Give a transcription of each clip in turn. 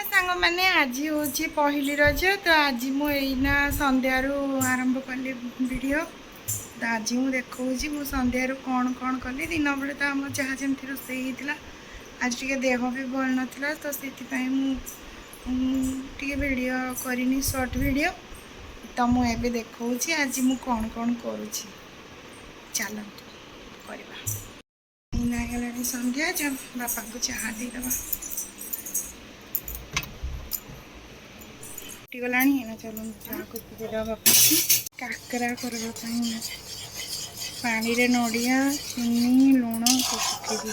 सांग मैंने आज हूँ पहली रज तो आज मुझा संध्यार आरंभ कली वीडियो तो आज मुझे देखा मु संध्यार कौन कौन कली दिन बेले तो आम जहाँ जमी रोसे होता आज टे देह भी भल नाला तो से वीडियो करनी शॉर्ट वीडियो तो मुझे देखा आज मु कौन कौन करुँची चलतु करवा संध्या जब बापा को चाह देदबा गलानी है ना चलो चाह को देदबा बापा काकरा करवा पानी रे नड़िया चीनी लुण सब पकई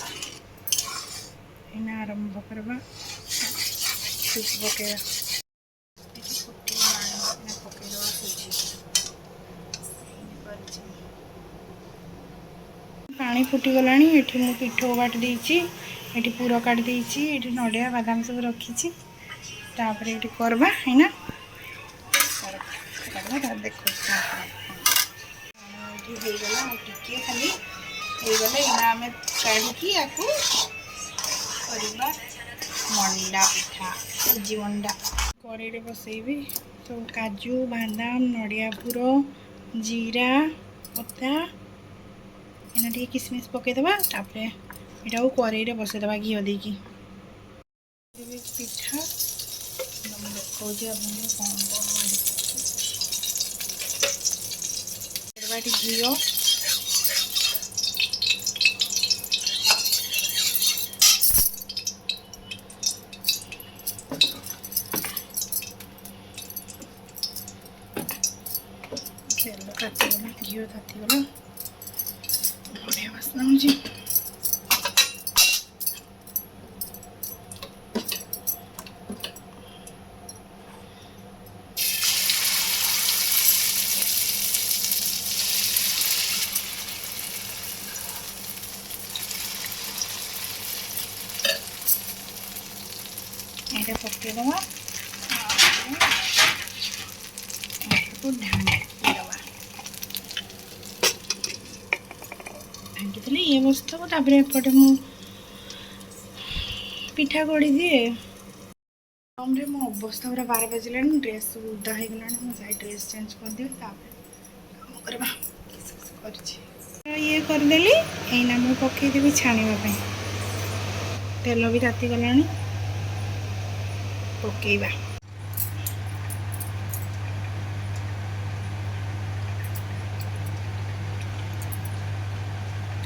दी आरंभ करवा सुजी पकड़ा पानी फुटी गलानी एठी मु पिठो काट देछि एठी पूरा काट देछि एठी नडिया बादाम सब रखिछि तापरे एठी करबा है ना करबा देखो एठी हो गला टिके खाली हो गला इना हमें काढी की आकू करबा मंडा पिठा सुजी मंडा कड़े रे बसैबी तो काजू बादाम नडिया पूरा जीरा पत्ता एना टे किसमिस पकईदबा तापरे एटा कड़े बसईदबा घी देकी पिठा देखा कौन कौन घी तेल तातीगला घी तातीगला बढ़िया बास्ना हो ये पकईदबा ढांकी ये बसता तापर एपटे मु पिठा गड़ी दिए रे मो अवस्था पूरा 12 बजला ड्रेस उदा हो गला जाए ड्रेस चेंज कर दिए ये करदेली यही मुझे पकईदेवी छाणवाई तेल भी ताती गला पकईबा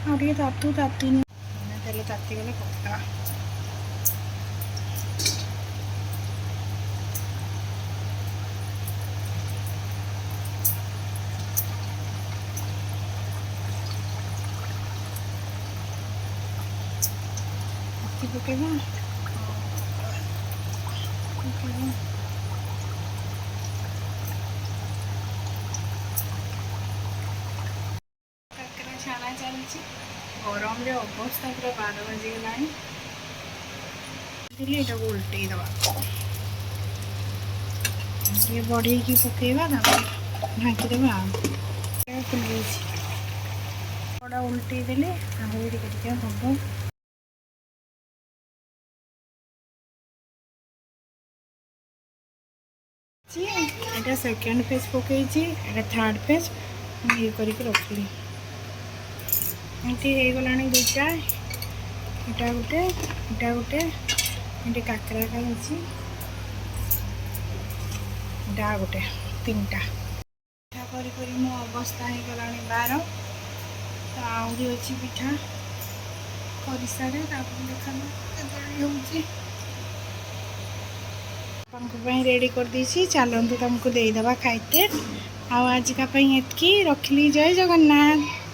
और तातू ताती तेल ताती गले पकड़ा पकेबा छाणा चलती गरम रे अवस्था पूरा 12 बजीगला यहाँ उल्टे दबा ये बढ़े की पकेबा ढांकी देवा बड़ा उल्टे देले हम एटा सेकेंड पेज पकई थर्ड पेज ये करके रखली एमती हो गला दुईटा एटा गोटे ये काकरा खाई गोटे 3टा पिठा कर मो अवस्था हो गला 12 तो आहरी अच्छी पिठा कर सारे देखा रेडी कर दी चलतु तुमको देदेबा खाइते आज का एतकी रखली जय जगन्नाथ।